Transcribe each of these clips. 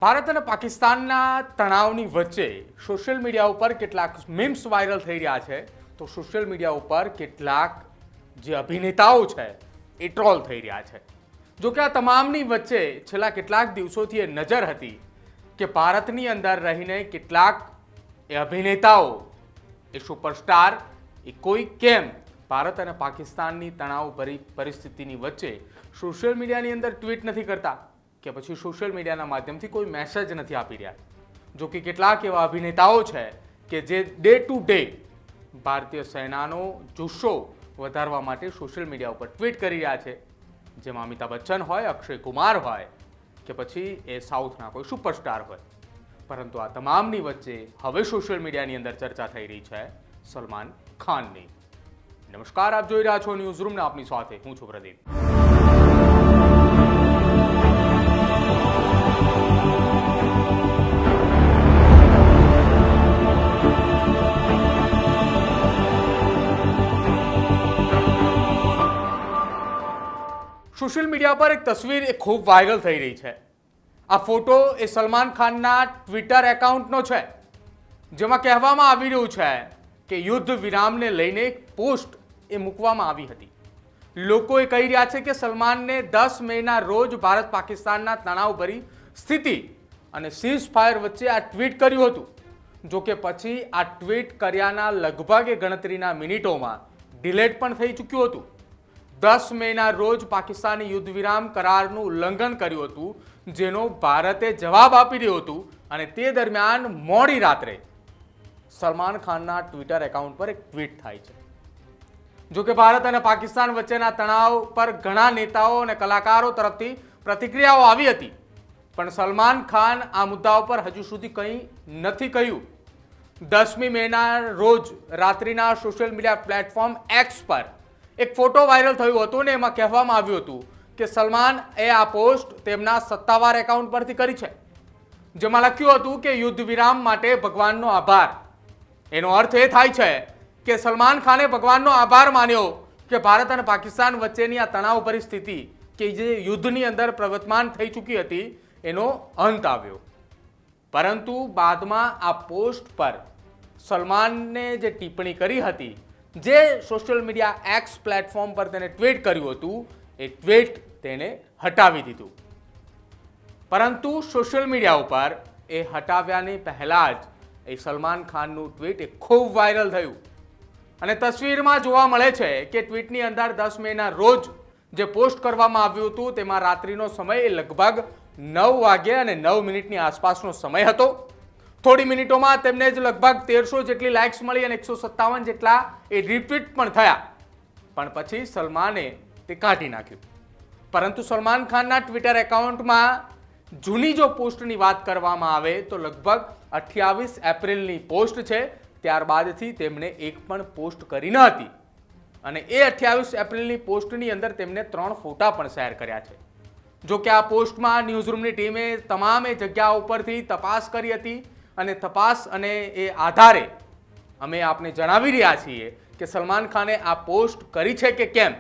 ભારત અને પાકિસ્તાનના તણાવની વચ્ચે સોશિયલ મીડિયા ઉપર કેટલાક મીમ્સ વાયરલ થઈ રહ્યા છે તો સોશિયલ મીડિયા ઉપર કેટલાક જે અભિનેતાઓ છે એ ટ્રોલ થઈ રહ્યા છે। જો કે આ તમામની વચ્ચે છેલ્લા કેટલાક દિવસોથી એ નજર હતી કે ભારતની અંદર રહીને કેટલાક એ અભિનેતાઓ એ સુપરસ્ટાર એ કોઈ કેમ ભારત અને પાકિસ્તાનની તણાવભરી પરિસ્થિતિની વચ્ચે સોશિયલ મીડિયાની અંદર ટ્વીટ નથી કરતા કે પછી સોશિયલ મીડિયાના માધ્યમથી કોઈ મેસેજ નથી આપી રહ્યા। જો કે કેટલાક એવા અભિનેતાઓ છે કે જે ડે ટુ ડે ભારતીય સેનાનો જુસ્સો વધારવા માટે સોશિયલ મીડિયા ઉપર ટ્વીટ કરી રહ્યા છે, જેમાં અમિતાભ બચ્ચન હોય, અક્ષય કુમાર હોય કે પછી એ સાઉથના કોઈ સુપરસ્ટાર હોય। પરંતુ આ તમામની વચ્ચે હવે સોશિયલ મીડિયાની અંદર ચર્ચા થઈ રહી છે સલમાન ખાનની। નમસ્કાર, આપ જોઈ રહ્યા છો ન્યૂઝ રૂમને, આપની સાથે હું છું પ્રદીપ। સોશિયલ મીડિયા પર એક તસવીર એ ખૂબ વાયરલ થઈ રહી છે। આ ફોટો એ સલમાન ખાનના ટ્વિટર એકાઉન્ટનો છે, જેમાં કહેવામાં આવી રહ્યું છે કે યુદ્ધ વિરામને લઈને એક પોસ્ટ એ મૂકવામાં આવી હતી। લોકો એ કહી રહ્યા છે કે સલમાનને 10 મેના રોજ ભારત પાકિસ્તાનના તણાવભરી સ્થિતિ અને સીઝ ફાયર વચ્ચે આ ટ્વીટ કર્યું હતું। જો કે પછી આ ટ્વીટ કર્યાના લગભગ ગણતરીના મિનિટોમાં ડિલેટ પણ થઈ ચૂક્યું હતું। 10 મેના રોજ પાકિસ્તાને યુદ્ધ વિરામ કરારનું ઉલ્લંઘન કર્યું હતું, જેનો ભારતે જવાબ આપી રહ્યું હતું, અને તે દરમિયાન મોડી રાત્રે સલમાન ખાનના ટ્વિટર એકાઉન્ટ પર એક ટ્વીટ થાય છે। જો કે ભારત અને પાકિસ્તાન વચ્ચેના તણાવ પર ઘણા નેતાઓ અને કલાકારો તરફથી પ્રતિક્રિયાઓ આવી હતી, પણ સલમાન ખાન આ મુદ્દા ઉપર હજુ સુધી કંઈ નથી કહ્યું। 10મી મેના રોજ રાત્રિના સોશિયલ મીડિયા પ્લેટફોર્મ એક્સ પર એક ફોટો વાયરલ થયું હતું ને એમાં કહેવામાં આવ્યું હતું કે સલમાન એ આ પોસ્ટ તેમના સત્તાવાર એકાઉન્ટ પરથી કરી છે, જેમાં લખ્યું હતું કે યુદ્ધ વિરામ માટે ભગવાનનો આભાર। એનો અર્થ એ થાય છે કે સલમાન ખાને ભગવાનનો આભાર માન્યો કે ભારત અને પાકિસ્તાન વચ્ચેની આ તણાવ પરિસ્થિતિ કે જે યુદ્ધની અંદર પ્રવર્તમાન થઈ ચૂકી હતી એનો અંત આવ્યો। પરંતુ બાદમાં આ પોસ્ટ પર સલમાનને જે ટિપ્પણી કરી હતી, જે સોશિયલ મીડિયા એક્સ પ્લેટફોર્મ પર તેને ટ્વીટ કર્યું હતું, એ ટ્વીટ તેને હટાવી દીધું। પરંતુ સોશિયલ મીડિયા ઉપર એ હટાવ્યાની પહેલા જ એ સલમાન ખાનનું ટ્વીટ એ ખૂબ વાયરલ થયું, અને તસવીરમાં જોવા મળે છે કે ટ્વીટની અંદર 10 મેના રોજ જે પોસ્ટ કરવામાં આવ્યું હતું તેમાં રાત્રિનો સમય એ લગભગ 9 વાગે અને 9 મિનિટની આસપાસનો સમય હતો। થોડી મિનિટોમાં તેમને જ લગભગ 1300 જેટલી લાઇક્સ મળી અને 157 જેટલા એ રિટ્વીટ પણ થયા, પણ પછી સલમાને તે કાઢી નાખ્યું। પરંતુ સલમાન ખાનના ટ્વિટર એકાઉન્ટમાં જૂની જો પોસ્ટની વાત કરવામાં આવે તો લગભગ 28 એપ્રિલની પોસ્ટ છે, ત્યારબાદથી તેમણે એક પણ પોસ્ટ કરી ન હતી, અને એ 28 એપ્રિલની પોસ્ટની અંદર તેમણે 3 ફોટા પણ શેર કર્યા છે। જો કે આ પોસ્ટમાં ન્યૂઝરૂમની ટીમે તમામે જગ્યા ઉપરથી તપાસ કરી હતી, અને તપાસ અને એ આધારે અમે આપને જણાવી રહ્યા છીએ કે સલમાન ખાને આ પોસ્ટ કરી છે કે કેમ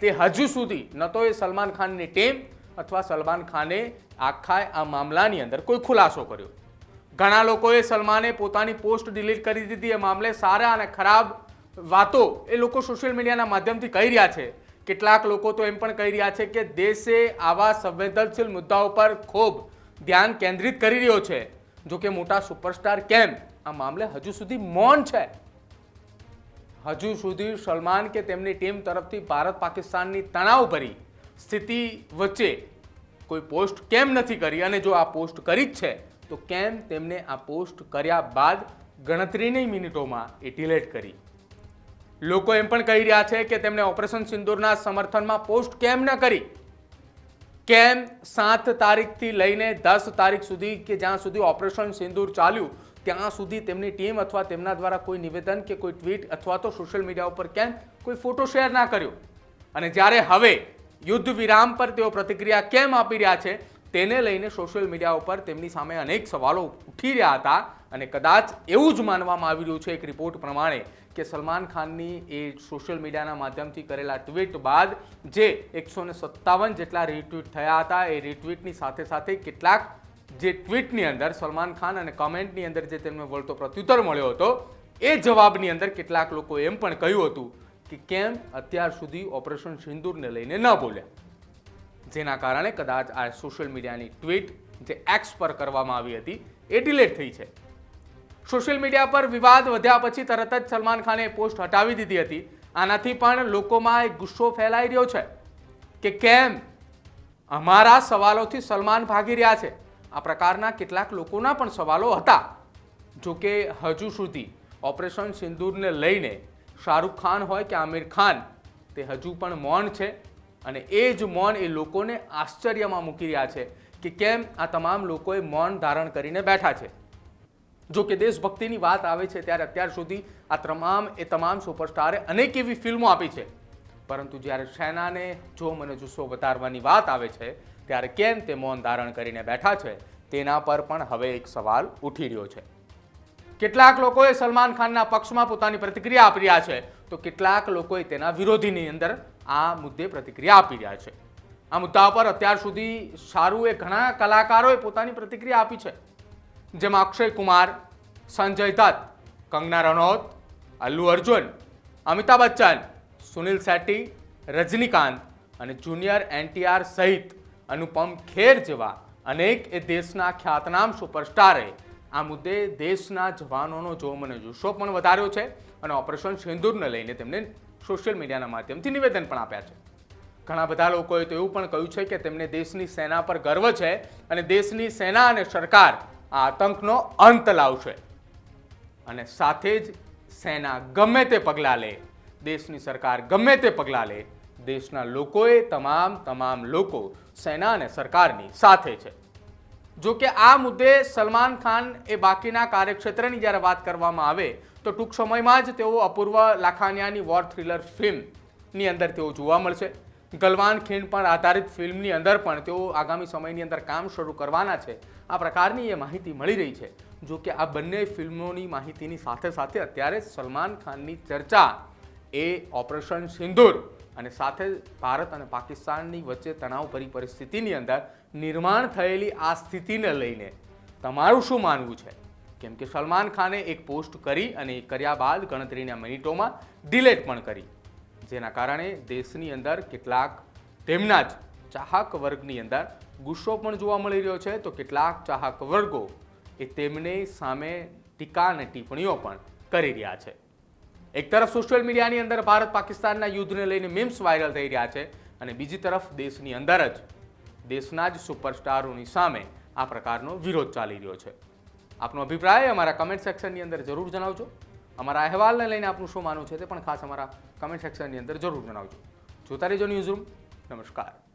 તે હજુ સુધી ન તો એ સલમાન ખાનની ટીમ અથવા સલમાન ખાને આખા આ મામલાની અંદર કોઈ ખુલાસો કર્યો। ઘણા લોકોએ સલમાને પોતાની પોસ્ટ ડિલીટ કરી દીધી, એ મામલે સારા અને ખરાબ વાતો એ લોકો સોશિયલ મીડિયાના માધ્યમથી કહી રહ્યા છે। કેટલાક લોકો તો એમ પણ કહી રહ્યા છે કે દેશે આવા સંવેદનશીલ મુદ્દાઓ પર ખૂબ ધ્યાન કેન્દ્રિત કરી રહ્યો છે। જો કે મોટા સુપરસ્ટાર કેમ આ મામલે હજુ સુધી મૌન છે। હજુ સુધી સલમાન કે તેમની ટીમ તરફથી ભારત પાકિસ્તાનની તણાવભરી સ્થિતિ વચ્ચે કોઈ પોસ્ટ કેમ નથી કરી, અને જો આ પોસ્ટ કરી જ છે તો કેમ તેમને આ પોસ્ટ કર્યા બાદ ગણતરીની મિનિટોમાં એ ડિલીટ કરી। લોકો એમ પણ કહી રહ્યા છે કે તેમણે ઓપરેશન સિંદૂરના સમર્થનમાં પોસ્ટ કેમ ન કરી, કેમ 7 તારીખથી લઈને 10 તારીખ સુધી કે જ્યાં સુધી ઓપરેશન સિંદૂર ચાલ્યું ત્યાં સુધી તેમની ટીમ અથવા તેમના દ્વારા કોઈ નિવેદન કે કોઈ ટ્વીટ અથવા તો સોશિયલ મીડિયા ઉપર કેમ કોઈ ફોટો શેર ના કર્યો, અને જ્યારે હવે યુદ્ધ વિરામ પર તેઓ પ્રતિક્રિયા કેમ આપી રહ્યા છે તેને લઈને સોશિયલ મીડિયા ઉપર તેમની સામે અનેક સવાલો ઉઠી રહ્યા હતા, અને કદાચ એવું જ માનવામાં આવી રહ્યું છે એક રિપોર્ટ પ્રમાણે કે સલમાન ખાનની એ સોશિયલ મીડિયાના માધ્યમથી કરેલા ટ્વીટ બાદ જે 157 જેટલા રીટ્વીટ થયા હતા, એ રીટ્વીટની સાથે સાથે કેટલાક જે ટ્વીટની અંદર સલમાન ખાન અને કમેન્ટની અંદર જે તેમને વળતો પ્રત્યુત્તર મળ્યો હતો એ જવાબની અંદર કેટલાક લોકો એમ પણ કહ્યું હતું કે કેમ અત્યાર સુધી ઓપરેશન સિંદૂરને લઈને ન બોલ્યા, જેના કારણે કદાચ આ સોશિયલ મીડિયાની ટ્વીટ જે એક્સ પર કરવામાં આવી હતી એ ડિલીટ થઈ છે. સોશિયલ મીડિયા પર વિવાદ વધ્યા પછી તરત જ સલમાન ખાને પોસ્ટ હટાવી દીધી હતી. આનાથી પણ લોકોમાં એક ગુસ્સો ફેલાઈ રહ્યો છે કે કેમ અમારા સવાલોથી સલમાન ભાગી રહ્યા છે. આ પ્રકારના કેટલાક લોકોના પણ સવાલો હતા. જોકે હજુ સુધી ઓપરેશન સિંદૂરને લઈને શાહરૂખ ખાન હોય કે આમિર ખાન તે હજુ પણ મૌન છે અને એ જ મૌન એ લોકોને આશ્ચર્યમાં મૂકી રહ્યા છે કે કેમ આ તમામ લોકોએ મૌન ધારણ કરીને બેઠા છે. જો કે દેશભક્તિની વાત આવે છે ત્યારે અત્યાર સુધી આ તમામ સુપરસ્ટારે અનેક એવી ફિલ્મો આપી છે, પરંતુ જ્યારે સેનાને જો મને જુસ્સો વધારવાની વાત આવે છે ત્યારે કેમ તે મૌન ધારણ કરીને બેઠા છે તેના પર પણ હવે એક સવાલ ઉઠી રહ્યો છે. કેટલાક લોકોએ સલમાન ખાનના પક્ષમાં પોતાની પ્રતિક્રિયા આપી રહ્યા છે તો કેટલાક લોકોએ તેના વિરોધીની અંદર આ મુદ્દે પ્રતિક્રિયા આપી રહ્યા છે. આ મુદ્દા પર અત્યાર સુધી સારું એ ઘણા કલાકારોએ પોતાની પ્રતિક્રિયા આપી છે, જેમાં અક્ષય કુમાર, સંજય દત્ત, કંગના રનૌત, અલ્લુ અર્જુન, અમિતાભ બચ્ચન, સુનિલ શેટ્ટી, રજનીકાંત અને જુનિયર NTR સહિત અનુપમ ખેર જેવા અનેક એ દેશના ખ્યાતનામ સુપરસ્ટારે આ મુદ્દે દેશના જવાનોનો જો મને જુસ્સો પણ વધાર્યો છે અને ઓપરેશન સિંદૂરને લઈને તેમને સોશિયલ મીડિયાના માધ્યમથી નિવેદન પણ આપ્યા છે. ઘણા બધા લોકોએ તો એવું પણ કહ્યું છે કે તેમને દેશની સેના પર ગર્વ છે અને દેશની સેના અને સરકાર આ આતંકનો અંત લાવશે અને સાથે જ સેના ગમે તે પગલાં લે, દેશની સરકાર ગમે તે પગલાં લે, દેશના લોકોએ તમામ લોકો સેના અને સરકારની સાથે છે. જો કે આ મુદ્દે સલમાન ખાન એ બાકીના કાર્યક્ષેત્રની જ્યારે વાત કરવામાં આવે તો ટૂંક સમયમાં જ તેઓ અપૂર્વ લાખાનિયાની વોર થ્રિલર ફિલ્મની અંદર તેઓ જોવા મળશે. ગલવાન ખીણ પર આધારિત ફિલ્મની અંદર પણ તેઓ આગામી સમયની અંદર કામ શરૂ કરવાના છે. આ પ્રકારની એ માહિતી મળી રહી છે. જો કે આ બંને ફિલ્મોની માહિતીની સાથે સાથે અત્યારે સલમાન ખાનની ચર્ચા એ ઓપરેશન સિંદૂર અને સાથે ભારત અને પાકિસ્તાનની વચ્ચે તણાવભરી પરિસ્થિતિની અંદર નિર્માણ થયેલી આ સ્થિતિને લઈને તમારું શું માનવું છે? કેમ કે સલમાન ખાને એક પોસ્ટ કરી અને એ કર્યા બાદ ગણતરીના મિનિટોમાં ડિલીટ પણ કરી, જેના કારણે દેશની અંદર કેટલાક તેમના જ ચાહક વર્ગની અંદર ગુસ્સો પણ જોવા મળી રહ્યો છે, તો કેટલાક ચાહક વર્ગો એ તેમને સામે ટીકા અને ટિપ્પણીઓ પણ કરી રહ્યા છે. એક તરફ સોશિયલ મીડિયાની અંદર ભારત પાકિસ્તાનના યુદ્ધને લઈને મીમ્સ વાયરલ થઈ રહ્યા છે અને બીજી તરફ દેશની અંદર જ દેશના જ સુપરસ્ટારોની સામે આ પ્રકારનો વિરોધ ચાલી રહ્યો છે. આપનો અભિપ્રાય અમારા કમેન્ટ સેક્શનની અંદર જરૂર જણાવજો. અમારા અહેવાલને લઈને આપનું શું માનવું છે તે પણ ખાસ અમારા કમેન્ટ સેક્શનની અંદર જરૂર જણાવજો. જોતા રહેજો ન્યૂઝરૂમ. નમસ્કાર.